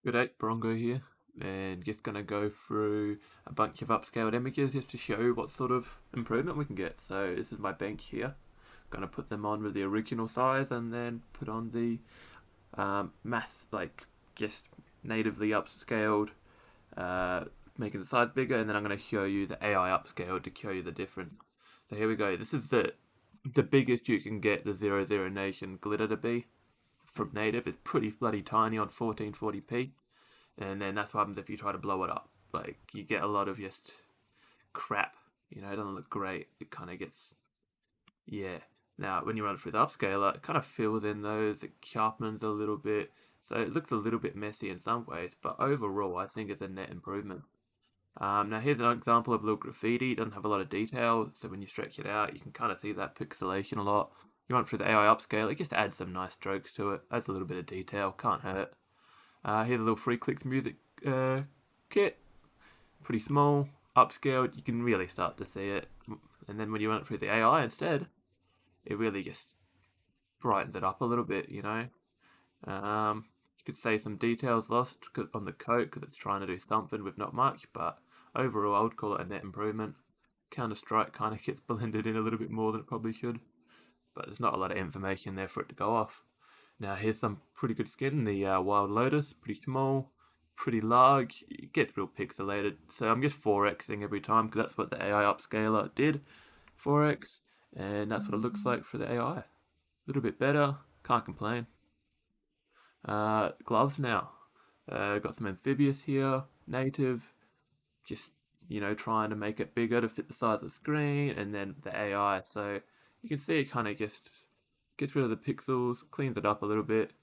Good day, Bronco here, and just gonna go through a bunch of upscaled images just to show what sort of improvement we can get. So this is my bench here. Gonna put them on with the original size and then put on the mass, like just natively upscaled, uh, making the size bigger, and then I'm gonna show you the AI upscaled to show you the difference. So here we go. This is the biggest you can get the 00 Nation glitter to be from native. It's pretty bloody tiny on 1440p. And then that's what happens if you try to blow it up. Like, you get a lot of just crap. You know, it doesn't look great. It kind of gets, yeah. Now, when you run it through the upscaler, it kind of fills in those, it sharpens a little bit. So it looks a little bit messy in some ways, but overall, I think it's a net improvement. Now, here's an example of a little graffiti. It doesn't have a lot of detail, so when you stretch it out, you can kind of see that pixelation a lot. You run it through the AI upscale, it just adds some nice strokes to it, adds a little bit of detail, can't hurt. Here's a little free clicks music kit, pretty small, upscaled. You can really start to see it. And then when you run it through the AI instead, it really just brightens it up a little bit, you know. You could say some details lost on the coat because it's trying to do something with not much, but overall, I would call it a net improvement. Counter Strike kind of gets blended in a little bit more than it probably should, but there's not a lot of information there for it to go off. Now here's some pretty good skin. The Wild Lotus, pretty small, pretty large. It gets real pixelated. So I'm just 4xing every time because that's what the AI upscaler did. 4x, and that's what it looks like for the AI. A little bit better. Can't complain. Gloves now. Got some amphibious here, native. Just trying to make it bigger to fit the size of the screen, and then the AI. So you can see it kind of just gets rid of the pixels, cleans it up a little bit,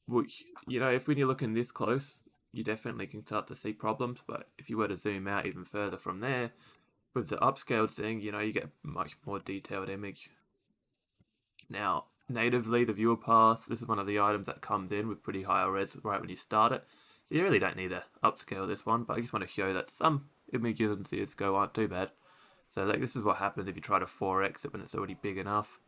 which, if when you're looking this close, you definitely can start to see problems. But if you were to zoom out even further from there, with the upscaled thing, you get a much more detailed image. Now, natively, the viewer pass, this is one of the items that comes in with pretty high res right when you start it. So you really don't need to upscale this one, but I just want to show that some images in CSGO aren't too bad. So like this is what happens if you try to 4x it when it's already big enough.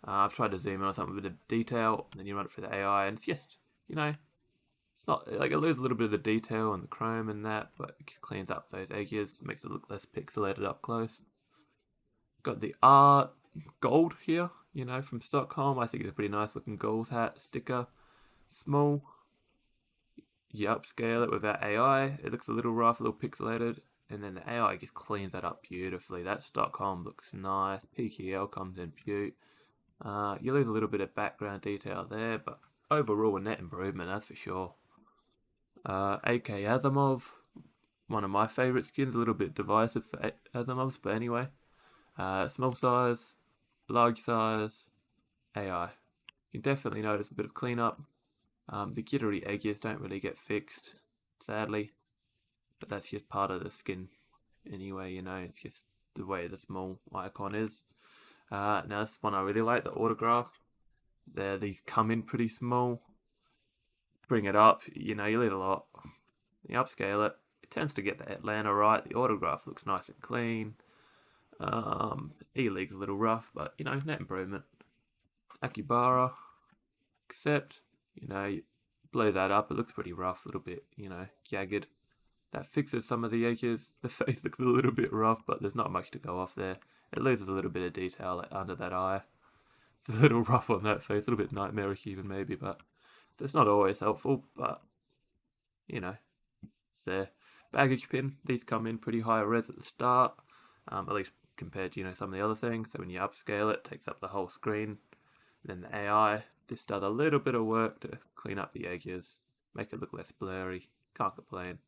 I've tried to zoom in on something with a detail, and then you run it through the AI, and it's just, it's not like it loses a little bit of the detail and the chrome and that, but it just cleans up those edges, makes it look less pixelated up close. Got the art gold here, from Stockholm. I think it's a pretty nice looking gold hat sticker. Small. You upscale it with that AI. It looks a little rough, a little pixelated, and then the AI just cleans that up beautifully. That Stockholm looks nice. PKL comes in beaut. You lose a little bit of background detail there, but overall a net improvement, that's for sure. AK Asimov, one of my favourite skins, a little bit divisive for Asimovs, but anyway. Small size, large size, AI. You can definitely notice a bit of cleanup. The jittery edges don't really get fixed, sadly, but that's just part of the skin anyway, it's just the way the small icon is. Now this one I really like, the autograph. These come in pretty small. Bring it up, you leave a lot. You upscale it, it tends to get the Atlanta right. The autograph looks nice and clean. E-League's a little rough, but net improvement. Akibara, except, you blow that up, it looks pretty rough, a little bit, jagged. That fixes some of the edges. The face looks a little bit rough, but there's not much to go off there. It loses a little bit of detail like under that eye. It's a little rough on that face, a little bit nightmarish even maybe, but it's not always helpful, but it's there. Baggage pin, these come in pretty high res at the start, at least compared to some of the other things. So when you upscale it, takes up the whole screen. Then the AI just does a little bit of work to clean up the edges, make it look less blurry. Can't complain.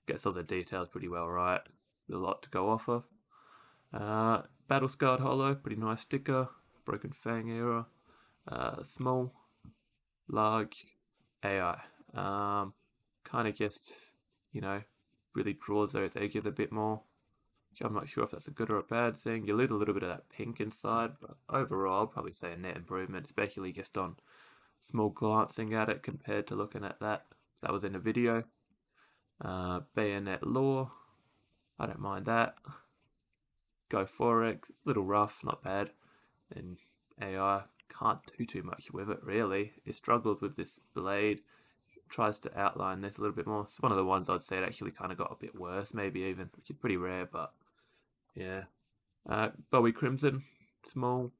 Gets all the details pretty well right. There's a lot to go off of. Battle Scarred Hollow, pretty nice sticker. Broken Fang era. Small, large, AI. Kind of just, really draws those edges a bit more. Which I'm not sure if that's a good or a bad thing. You lose a little bit of that pink inside, but overall, I'll probably say a net improvement, especially just on small glancing at it compared to looking at that. That was in a video. Bayonet Law, I don't mind that. Go 4x, it's a little rough, not bad. And AI can't do too much with it really. It struggles with this blade. tries to outline this a little bit more. It's one of the ones I'd say it actually kind of got a bit worse, maybe even, which is pretty rare, but yeah. Bowie Crimson, small,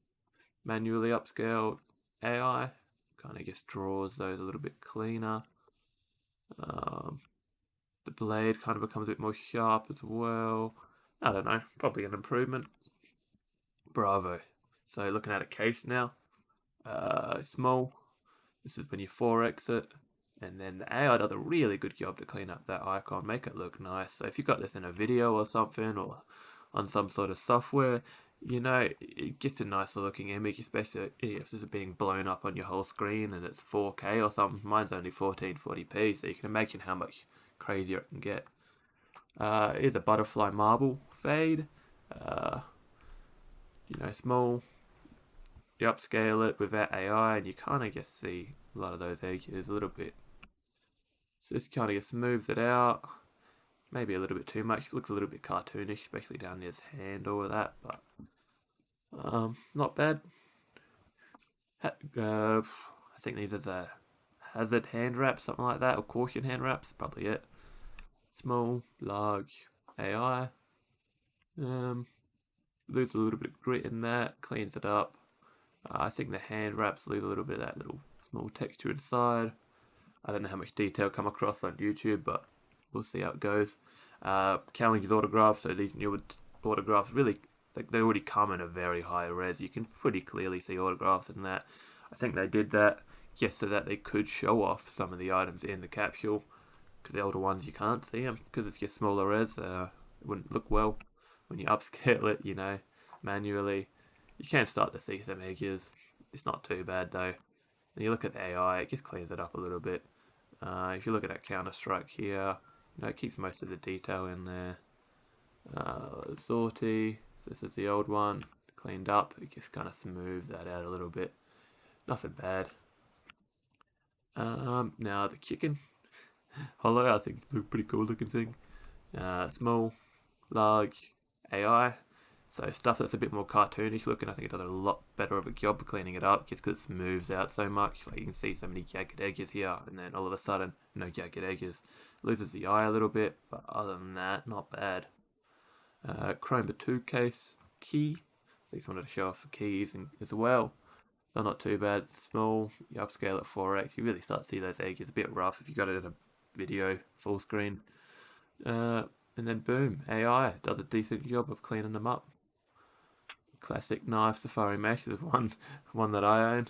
manually upscaled AI, kind of just draws those a little bit cleaner. The blade kind of becomes a bit more sharp as well. I don't know, probably an improvement. Bravo. So looking at a case now, small. This is when you 4x it, and then the AI does a really good job to clean up that icon, make it look nice. So if you got this in a video or something, or on some sort of software, it gets a nicer looking image, especially if this is being blown up on your whole screen and it's 4K or something. Mine's only 1440p, so you can imagine how much crazier it can get. Here's a butterfly marble fade. Uh, small. You upscale it without AI, and you kind of just see a lot of those edges a little bit. So this kind of just smooths it out. Maybe a little bit too much. It looks a little bit cartoonish, especially down near his hand or that, but not bad. I think these as a hazard hand wrap, something like that, or caution hand wraps, probably it. Small, large, AI. Lose a little bit of grit in that, cleans it up. I think the hand wraps lose a little bit of that little small texture inside. I don't know how much detail come across on YouTube, but we'll see how it goes. Cowling's autographs, so these newer autographs really, they already come in a very high res. You can pretty clearly see autographs in that. I think they did that just so that they could show off some of the items in the capsule, because the older ones you can't see them because it's just smaller res. It wouldn't look well when you upscale it, manually. You can start to see some edges. It's not too bad though. And you look at the AI, it just cleans it up a little bit. If you look at that Counter-Strike here, it keeps most of the detail in there. Sortie, so this is the old one, cleaned up. It just kind of smooths that out a little bit. Nothing bad. Now the chicken hollow, I think it's a pretty cool looking thing. Small, large, AI. So stuff that's a bit more cartoonish looking, I think it does a lot better of a job of cleaning it up just because it smooths out so much. Like you can see so many jagged edges here, and then all of a sudden, no jagged edges. Loses the eye a little bit, but other than that, not bad. Chroma 2 case, key. So just wanted to show off the keys as well. They're not too bad. Small, you upscale at 4x, you really start to see those edges. A bit rough if you got it in a video, full screen. And then boom, AI does a decent job of cleaning them up. Classic knife, Safari Mesh is one that I own.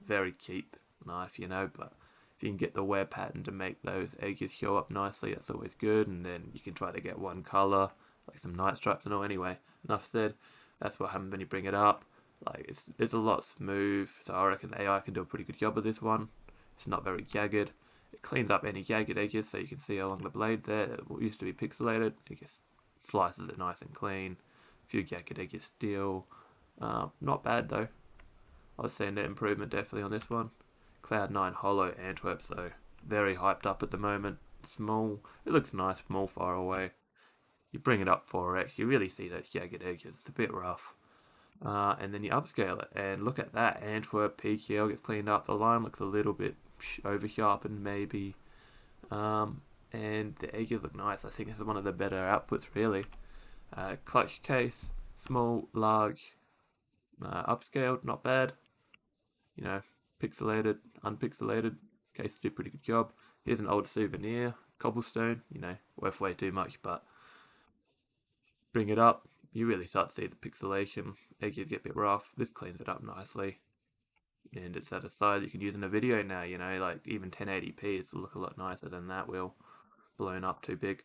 Very cheap knife, but if you can get the wear pattern to make those edges show up nicely, that's always good. And then you can try to get one color, like some night stripes and all. Anyway, enough said. That's what happens when you bring it up. Like it's a lot smooth, so I reckon AI can do a pretty good job of this one. It's not very jagged. It cleans up any jagged edges, so you can see along the blade there that used to be pixelated. It just slices it nice and clean. A few jagged edges still. Not bad though. I was saying net improvement definitely on this one. Cloud9 Hollow Antwerp, so very hyped up at the moment. Small. It looks nice from all far away. You bring it up 4x, you really see those jagged edges. It's a bit rough. And then you upscale it, and look at that. Antwerp PQL gets cleaned up. The line looks a little bit over sharpened, maybe. And the edges look nice. I think this is one of the better outputs, really. Clutch case, small, large, upscaled, not bad. Pixelated, unpixelated. Case did a pretty good job. Here's an old souvenir, cobblestone. Worth way too much, but bring it up, you really start to see the pixelation. Edges get a bit rough. This cleans it up nicely. And it's at a size you can use in a video now, like even 1080p is look a lot nicer than that will. Blown up too big.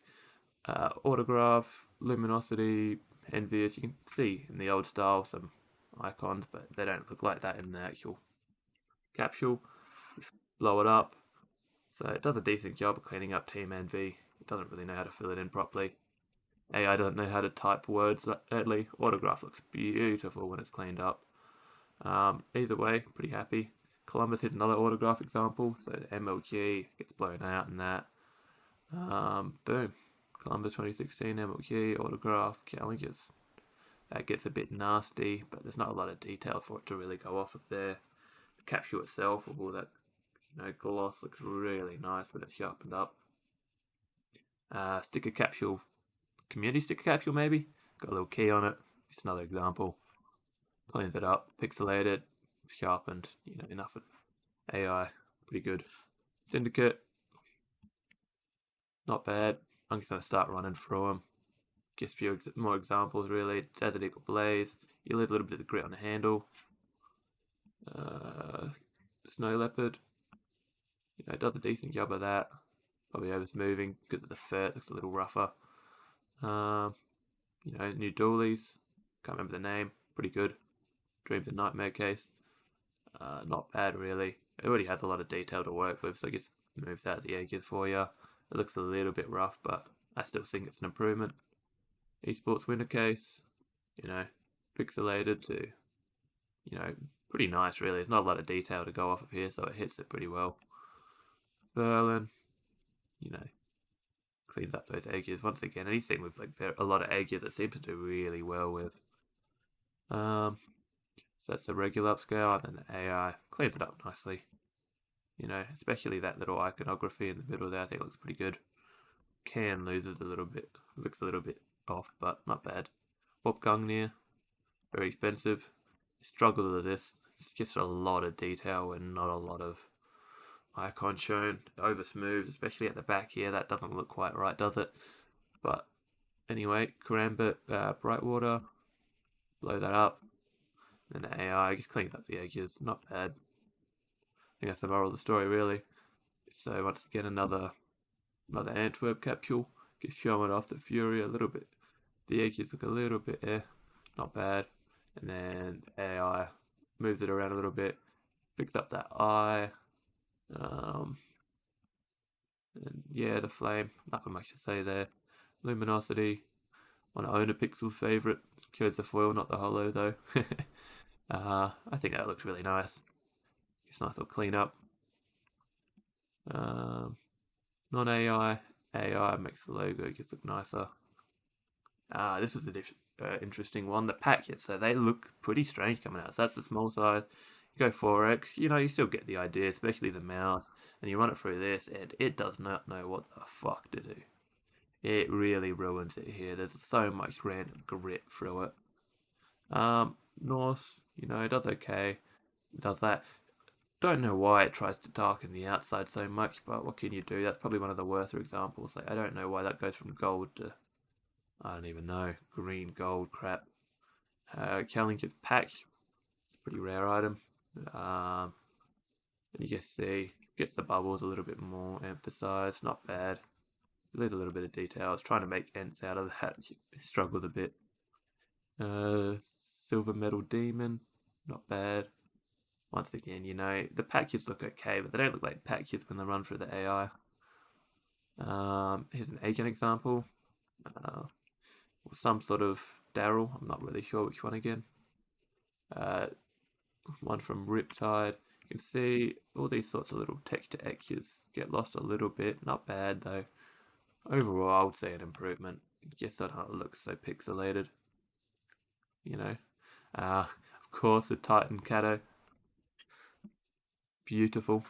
Autograph, luminosity, envious. You can see in the old style some icons, but they don't look like that in the actual capsule. Blow it up. So it does a decent job of cleaning up Team Envy. It doesn't really know how to fill it in properly. AI doesn't know how to type words early. Autograph looks beautiful when it's cleaned up. Either way, pretty happy. Columbus is another autograph example. So the MLG gets blown out in that. Boom. Columbus 2016 MLG autograph challenges. That gets a bit nasty, but there's not a lot of detail for it to really go off of there. The capsule itself, with all that Gloss looks really nice when it's sharpened up. Sticker capsule, community sticker capsule maybe. Got a little key on it. Just another example. Cleans it up, pixelated, sharpened. Enough of AI. Pretty good. Syndicate, not bad. I'm just gonna start running through them. Just a few more examples really. Desert Eagle Blaze. You lose a little bit of the grit on the handle. Snow Leopard. It does a decent job of that. Probably over smoothing because of the fur. It looks a little rougher. New Doolies. Can't remember the name. Pretty good. Dreams and Nightmare Case. Not bad really. It already has a lot of detail to work with, so I guess moves out the edges for you. It looks a little bit rough, but I still think it's an improvement. Esports Winter Case. Pixelated to, pretty nice really. There's not a lot of detail to go off of here, so it hits it pretty well. Berlin, cleans up those edges. Once again, anything with like a lot of edges, it seems to do really well with. So that's the regular upscale, and then the AI cleans it up nicely. Especially that little iconography in the middle there, I think it looks pretty good. Can loses a little bit, looks a little bit off, but not bad. Upscaling, very expensive. Struggle with this. It's just a lot of detail and not a lot of icon shown. Over smooth, especially at the back here. That doesn't look quite right, does it? But anyway, Karambit, Brightwater, blow that up. Then the AI just cleans up the edges. Not bad. I think that's the moral of the story, really. So once again, another Antwerp capsule. Just showing off the Fury a little bit. The edges look a little bit not bad. And then AI moves it around a little bit, picks up that eye. And yeah, the flame, nothing much to say there. Luminosity, one of Owner Pixel's favourite. Chose the foil, not the holo though. I think that looks really nice. It's a nice little clean up. Non-AI, AI makes the logo just look nicer. This was an interesting one. The packets, so they look pretty strange coming out. So that's the small size. You go 4x, you still get the idea, especially the mouse. And you run it through this, and it does not know what the fuck to do. It really ruins it here. There's so much random grit through it. Norse, it does okay. It does that. Don't know why it tries to darken the outside so much, but what can you do? That's probably one of the worst examples. Like, I don't know why that goes from gold to, I don't even know, green, gold, crap. Challenger's pack, it's a pretty rare item. And you can see, gets the bubbles a little bit more emphasized, not bad. There's a little bit of detail. I was trying to make ends out of that, struggled a bit. Silver Metal Demon, not bad. Once again, the patches look okay, but they don't look like patches when they run through the AI. Here's an agent example. Some sort of Daryl, I'm not really sure which one again. One from Riptide. You can see all these sorts of little texture etches get lost a little bit. Not bad though. Overall, I would say an improvement. Just on how it looks so pixelated. Of course, the Titan Cato. Beautiful.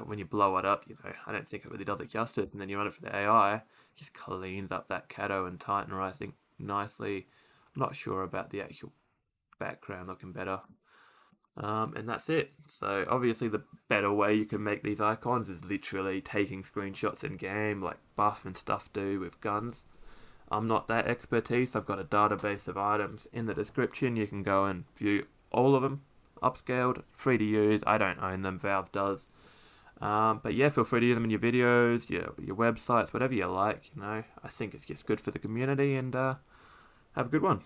When you blow it up, I don't think it really does it justice. And then you run it for the AI, it just cleans up that Cato and Titan rising nicely. I'm not sure about the actual background looking better. And that's it. So obviously the better way you can make these icons is literally taking screenshots in game like Buff and stuff do with guns. I'm not that expertise. I've got a database of items in the description. You can go and view all of them. Upscaled, free to use. I don't own them, Valve does. But yeah, feel free to use them in your videos, your websites, whatever you like. I think it's just good for the community, and have a good one.